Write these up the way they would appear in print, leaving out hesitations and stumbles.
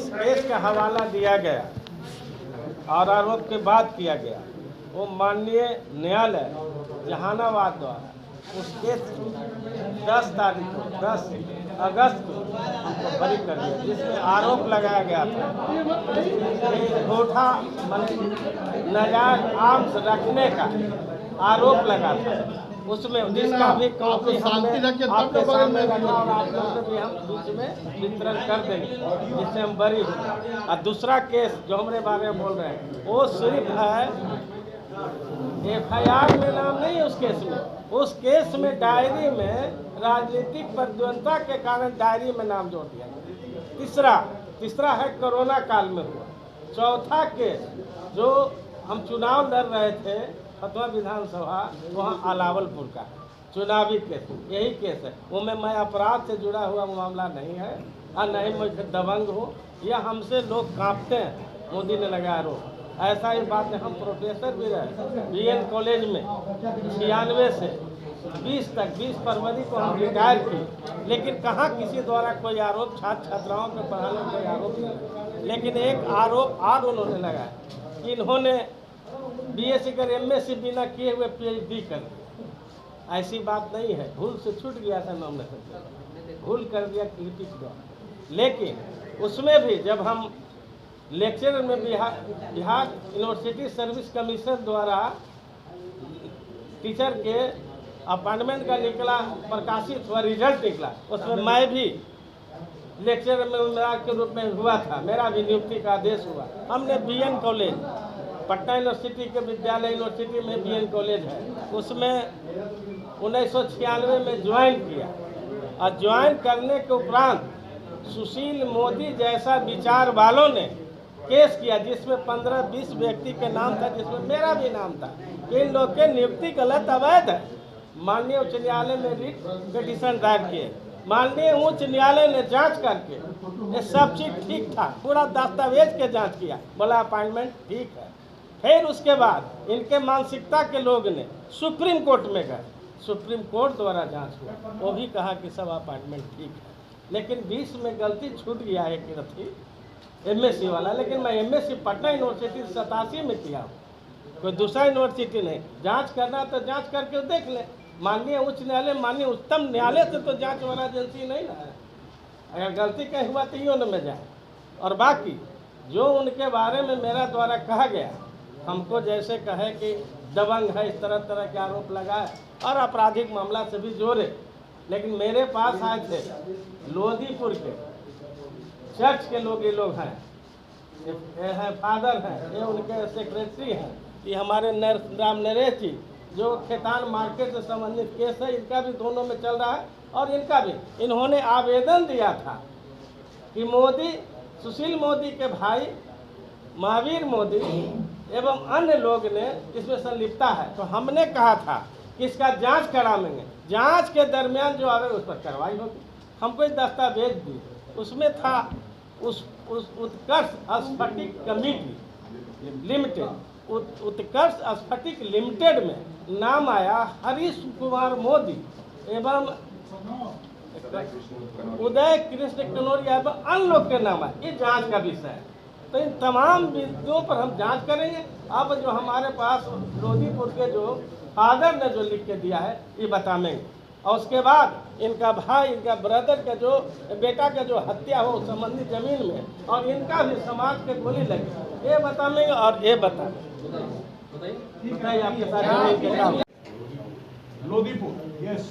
जिस केस का हवाला दिया गया और आरोप के बाद किया गया, वो माननीय न्यायालय जहानाबाद द्वारा उस केस को 10 तारीख को 10 अगस्त को हमको बरी कर दिया, जिसमें आरोप लगाया गया था झूठा नाजायज आर्म्स रखने का आरोप लगा था। उसमें जिसका भी कॉपी हमने आपके सामने रखा और आप लोगों को भी हम बीच में वितरण कर देंगे, जिससे हम बरी हों। और दूसरा केस जो हमारे बारे में बोल रहे हैं, वो सिर्फ है FIR में नाम नहीं है उस केस में। उस केस में डायरी में राजनीतिक प्रतिद्वंद्विता के कारण डायरी में नाम जोड़ दिया। तीसरा है कोरोना काल में हुआ। चौथा केस जो हम चुनाव लड़ रहे थे फतवा विधानसभा, वहाँ अलावलपुर का चुनावी केस, यही केस है। वो में मैं अपराध से जुड़ा हुआ मामला नहीं है और नहीं मैं दबंग हूँ। यह हमसे लोग कांपते हैं, मोदी ने लगाया आरोप। ऐसा ही बात है, हम प्रोफेसर भी रहे BN कॉलेज में 96 से 20 तक, 20 फरवरी को हम रिटायर किए, लेकिन कहाँ किसी द्वारा कोई आरोप छात्र छात्राओं के पढ़ाने में कोई आरोप नहीं। लेकिन एक आरोप और उन्होंने लगाया कि इन्होंने BSc कर MSc बिना किए हुए PhD कर दिया। ऐसी बात नहीं है, भूल से छूट गया था नॉमिनेशन, भूल कर दिया क्रिटिक द्वारा। लेकिन उसमें भी जब हम लेक्चर में बिहार यूनिवर्सिटी सर्विस कमीशन द्वारा टीचर के अपॉइंटमेंट का निकला, प्रकाशित हुआ, रिजल्ट निकला, उसमें मैं भी लेक्चर में उम्मीदवार के रूप में हुआ था, मेरा भी नियुक्ति का आदेश हुआ। हमने BN कॉलेज, पटना यूनिवर्सिटी के विद्यालय यूनिवर्सिटी में BN कॉलेज है, उसमें 1996 में ज्वाइन किया और ज्वाइन करने के उपरांत सुशील मोदी जैसा विचार वालों ने केस किया, जिसमें 15-20 व्यक्ति के नाम था, जिसमें मेरा भी नाम था। इन लोग के नियुक्ति गलत अवैध है। माननीय उच्च न्यायालय में रिट पिटीशन दायर किए, माननीय उच्च न्यायालय ने जांच करके ये सब चीज ठीक था, पूरा दस्तावेज के जांच किया, बोला अपॉइंटमेंट ठीक है। फिर उसके बाद इनके मानसिकता के लोग ने सुप्रीम कोर्ट में गए, सुप्रीम कोर्ट द्वारा जांच हुआ, वो भी कहा कि सब अपॉइंटमेंट ठीक है। लेकिन 20 में गलती छूट गया है कि थी MSc वाला, लेकिन मैं MSc पटना यूनिवर्सिटी 87 में किया हूँ, कोई दूसरा यूनिवर्सिटी नहीं। जांच करना तो जांच करके देख ले। माननीय उच्च न्यायालय, माननीय उच्चतम न्यायालय से तो जांच वाला एजेंसी नहीं ना है। अगर गलती कहीं हुआ तो यूँ में जाए। और बाकी जो उनके बारे में मेरा द्वारा कहा गया, हमको जैसे कहे कि दबंग है, इस तरह तरह के आरोप लगाए और आपराधिक मामला से भी जोड़े। लेकिन मेरे पास आए थे लोधीपुर के चर्च के लोग, ये लोग हैं, ये हैं फादर हैं, ये उनके सेक्रेटरी हैं, ये हमारे राम नरेश जी जो खेतान मार्केट से संबंधित केस है, इनका भी दोनों में चल रहा है। और इनका भी इन्होंने आवेदन दिया था कि मोदी, सुशील मोदी के भाई महावीर मोदी एवं अन्य लोग ने इसमें संलिप्तता है। तो हमने कहा था कि इसका जांच कराएंगे, जांच के दरमियान जो आवे उस पर कार्रवाई होगी। हमको एक दस्तावेज दी, उसमें था उस उत्कर्ष स्फटिक कमेटी लिमिटेड, उत्कर्ष स्फटिक लिमिटेड में नाम आया हरीश कुमार मोदी एवं उदय कृष्ण कनौरिया एवं अन्य लोग के नाम है। ये जांच का विषय है, तो इन तमाम बिंदुओं पर हम जांच करेंगे। अब जो हमारे पास लोधीपुर के जो फादर ने जो लिख के दिया है, ये बताएंगे। और उसके बाद इनका भाई, इनका ब्रदर का जो बेटा का जो हत्या हो संबंधित जमीन में, और इनका भी समाज के गोली लगी, ये बताएंगे। और ये बताइए आपके साथ लोधीपुर, यस,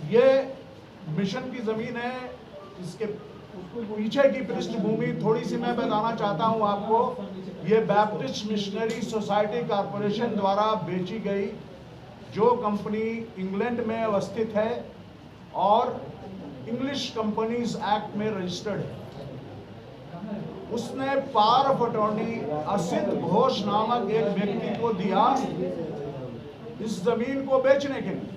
ये मिशन की जमीन है। इसके पीछे की पृष्ठभूमि थोड़ी सी मैं बताना चाहता हूं आपको। ये बैप्टिस्ट मिशनरी सोसाइटी कॉरपोरेशन द्वारा बेची गई जो कंपनी इंग्लैंड में अवस्थित है और इंग्लिश कंपनीज एक्ट में रजिस्टर्ड है, उसने power of attorney Asit Ghosh नामक एक व्यक्ति को दिया इस जमीन को बेचने के लिए,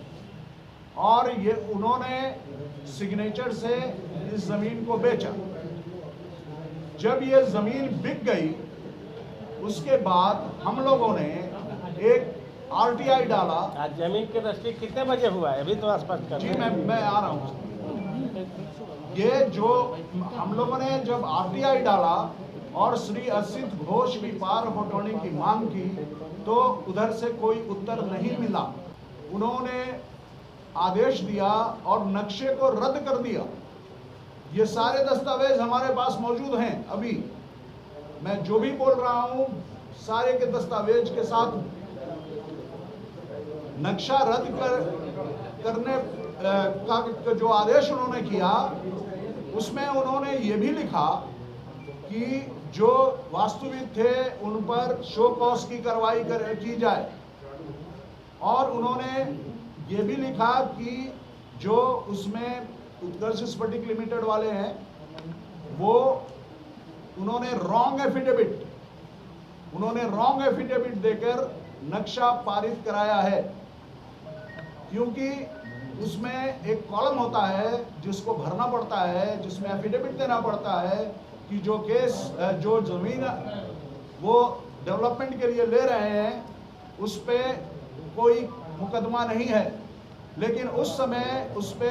और ये उन्होंने सिग्नेचर से इस जमीन को बेचा। जब ये जमीन बिक गई, उसके बाद हम लोगों ने एक RTI डाला। आज जमीन के रजिस्ट्री कितने बजे हुआ है, अभी तो स्पष्ट कर। जी मैं आ रहा हूँ। ये जो हम लोगों ने जब आरटीआई डाला और श्री असित घोष भी पावर ऑफ अटॉर्नी की मांग की तो उधर से कोई उत्तर नहीं मिला। उन्होंने आदेश दिया और नक्शे को रद्द कर दिया। ये सारे दस्तावेज हमारे पास मौजूद हैं। अभी मैं जो भी बोल रहा हूं सारे के दस्तावेज के साथ नक्शा रद्द करने का जो आदेश उन्होंने किया उसमें उन्होंने ये भी लिखा कि जो वास्तुविद थे उन पर शो कॉज की कार्रवाई की जाए, और उन्होंने ये भी लिखा कि जो उसमें उत्कर्ष स्फटिक लिमिटेड वाले हैं वो उन्होंने रॉन्ग एफिडेविट देकर नक्शा पारित कराया है, क्योंकि उसमें एक कॉलम होता है जिसको भरना पड़ता है, जिसमें एफिडेविट देना पड़ता है कि जो जमीन वो डेवलपमेंट के लिए ले रहे हैं उस पे कोई मुकदमा नहीं है। लेकिन उस समय उस पे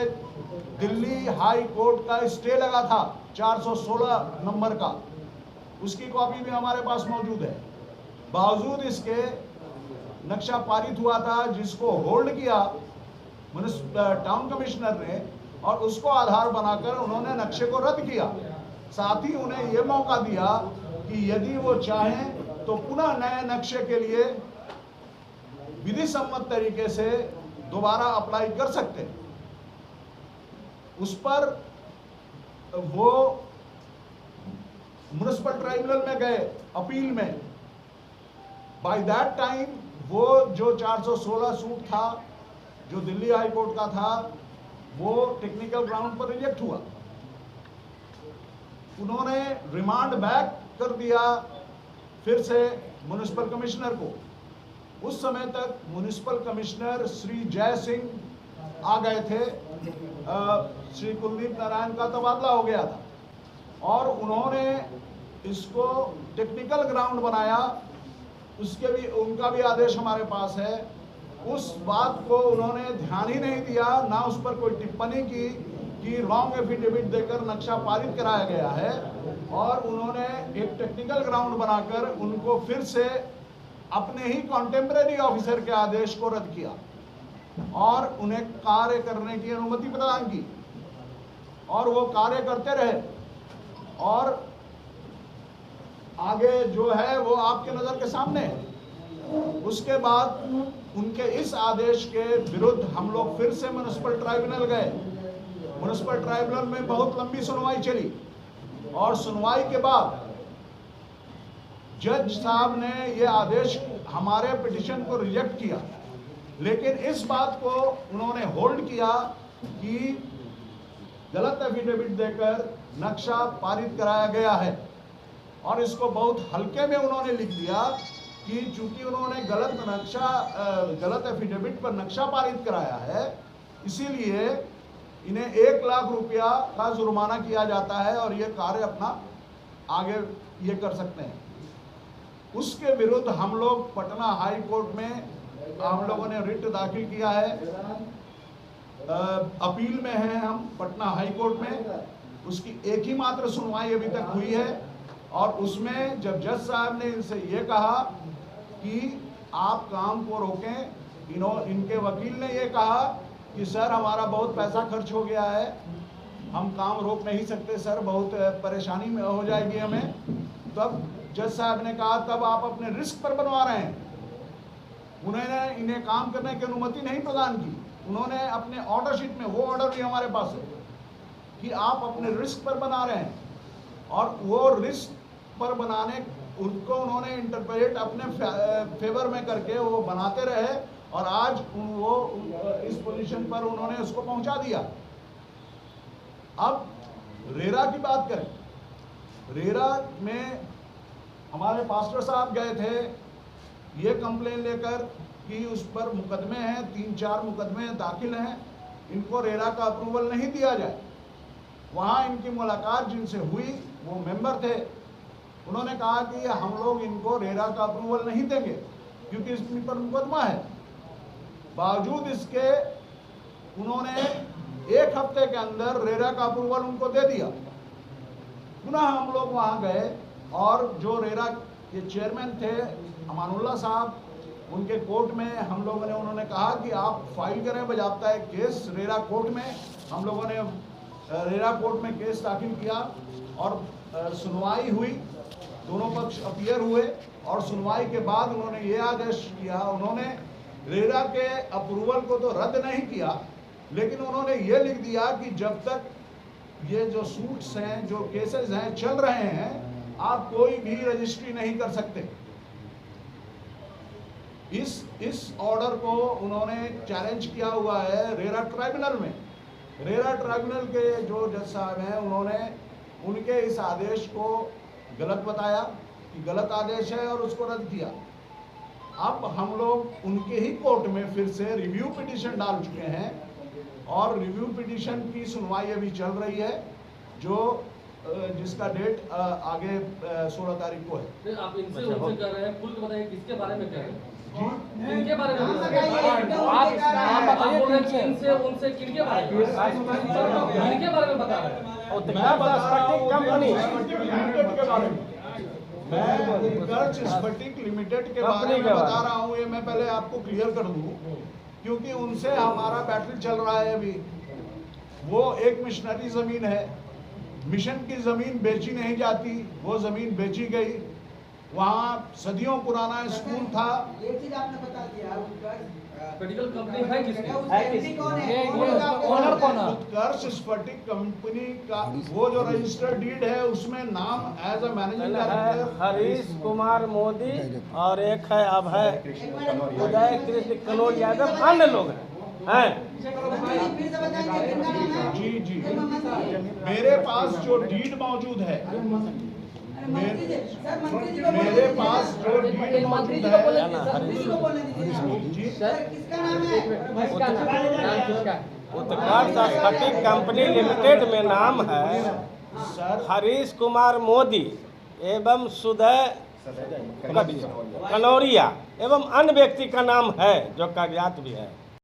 दिल्ली हाई कोर्ट का स्टे लगा था 416 नंबर का, उसकी कॉपी भी हमारे पास मौजूद है। बावजूद इसके नक्शा पारित हुआ था जिसको होल्ड किया टाउन कमिश्नर ने, और उसको आधार बनाकर उन्होंने नक्शे को रद्द किया। साथ ही उन्हें यह मौका दिया कि यदि वो चाहें तो पुनः नए नक्शे के लिए विधि सम्मत तरीके से दोबारा अप्लाई कर सकते हैं। उस पर वो म्युनिसिपल ट्राइब्यूनल में गए अपील में। बाय दैट टाइम वो जो 416 सूट था जो दिल्ली हाई कोर्ट का था वो टेक्निकल ग्राउंड पर रिजेक्ट हुआ। उन्होंने रिमांड बैक कर दिया फिर से म्युनिसिपल कमिश्नर को। उस समय तक म्युनिसिपल कमिश्नर श्री जय सिंह आ गए थे, श्री कुलदीप नारायण का तबादला हो गया था, और उन्होंने इसको टेक्निकल ग्राउंड बनाया। उसके भी उनका भी आदेश हमारे पास है। उस बात को उन्होंने ध्यान ही नहीं दिया, ना उस पर कोई टिप्पणी की कि रॉन्ग एफिडेविट देकर नक्शा पारित कराया गया है, और उन्होंने एक टेक्निकल ग्राउंड बनाकर उनको फिर से अपने ही कॉन्टेम्परेरी ऑफिसर के आदेश को रद्द किया और उन्हें कार्य करने की अनुमति प्रदान की, और वो कार्य करते रहे। और आगे जो है वो आपके नजर के सामने है। उसके बाद उनके इस आदेश के विरुद्ध हम लोग फिर से म्युनिसिपल ट्राइब्यूनल गए। म्युनिसिपल ट्राइब्यूनल में बहुत लंबी सुनवाई चली, और सुनवाई के बाद जज साहब ने यह आदेश हमारे पिटिशन को रिजेक्ट किया, लेकिन इस बात को उन्होंने होल्ड किया कि गलत एफिडेविट देकर नक्शा पारित कराया गया है, और इसको बहुत हल्के में उन्होंने लिख दिया कि चूंकि उन्होंने गलत एफिडेविट पर नक्शा पारित कराया है, इसीलिए इन्हें 1 लाख रुपया का जुर्माना किया जाता है और ये कार्य अपना आगे ये कर सकते हैं। उसके विरुद्ध हम लोग पटना हाई कोर्ट में हम लोगों ने रिट दाखिल किया है। अपील में हैं हम पटना हाई कोर्ट में। उसकी एक ही मात्र सुनवाई अभी तक हुई है, और उसमें जब जज साहब ने इनसे ये कहा कि आप काम को रोकें, इनके वकील ने ये कहा कि सर हमारा बहुत पैसा खर्च हो गया है, हम काम रोक नहीं सकते सर, बहुत परेशानी में हो जाएगी हमें। तब जज साहब ने कहा तब आप अपने रिस्क पर बनवा रहे हैं। उन्होंने इन्हें काम करने की अनुमति नहीं प्रदान की। उन्होंने अपने ऑर्डर शीट में, वो ऑर्डर भी हमारे पास है, कि आप अपने रिस्क पर बना रहे हैं, और वो रिस्क पर बनाने उनको उन्होंने इंटरप्रेट अपने फेवर में करके वो बनाते रहे, और आज वो इस पोजीशन पर उन्होंने उसको पहुंचा दिया। अब रेरा की बात करें। रेरा में हमारे पास्टर साहब गए थे ये कंप्लेन लेकर कि उस पर मुकदमे हैं, 3-4 मुकदमे दाखिल हैं, इनको रेरा का अप्रूवल नहीं दिया जाए। वहाँ इनकी मुलाकात जिनसे हुई वो मेंबर थे, उन्होंने कहा कि हम लोग इनको रेरा का अप्रूवल नहीं देंगे क्योंकि इस पर मुकदमा है। बावजूद इसके उन्होंने 1 हफ्ते के अंदर रेरा का अप्रूवल उनको दे दिया। पुनः हम लोग वहाँ गए और जो रेरा के चेयरमैन थे अमानुल्लाह साहब, उनके कोर्ट में हम लोगों ने, उन्होंने कहा कि आप फाइल करें बजाबता है केस रेरा कोर्ट में। हम लोगों ने रेरा कोर्ट में केस दाखिल किया और सुनवाई हुई, दोनों पक्ष अपीयर हुए और सुनवाई के बाद उन्होंने ये आदेश किया, उन्होंने रेरा के अप्रूवल को तो रद्द नहीं किया, लेकिन उन्होंने ये लिख दिया कि जब तक ये जो सूट्स हैं, जो केसेस हैं चल रहे हैं, आप कोई भी रजिस्ट्री नहीं कर सकते। इस ऑर्डर को उन्होंने चैलेंज किया हुआ है रेरा ट्राइब्यूनल में। रेरा ट्राइब्यूनल के जो जज साहब हैं, उन्होंने उनके इस आदेश को गलत बताया कि गलत आदेश है और उसको रद्द किया। अब हम लोग उनके ही कोर्ट में फिर से रिव्यू पिटीशन डाल चुके हैं और रिव्यू पिटीशन की सुनवाई अभी चल रही है, जो जिसका डेट आगे 16 तारीख को है। आप इनसे उनसे कर रहे हैं, खुल के बताइए किसके बारे में कर रहे हैं? किनके बारे में आप बोल रहे हैं इनसे उनसे किनके बारे में बता रहे हैं? मैं उत्कर्ष स्फटिक लिमिटेड के बारे में बता रहा हूँ। ये मैं पहले आपको क्लियर कर दूँ, क्योंकि उनसे हमारा बैटल चल रहा है अभी। वो एक मिशनरी जमीन है, मिशन की जमीन बेची नहीं जाती, वो जमीन बेची गई। वहाँ सदियों पुराना स्कूल था। ये चीज आपने बता दिया। मेडिकल कंपनी है किसकी? ओनर कौन है? उत्कर्ष स्फटिक कंपनी का वो जो रजिस्टर्ड डीड है उसमें नाम as a managing director Harish Kumar Modi और एक है अभय उदय कृष्ण कनौर यादव, अन्य लोग हैं। जी जी, मेरे पास जो डीड मौजूद है, मेरे पास जो डीड मौजूद है, उत्कर्ष स्फटिक कंपनी लिमिटेड में नाम है सर हरीश कुमार मोदी एवं सुदय कनौरिया एवं अन्य व्यक्ति का नाम है जो कागजात भी है।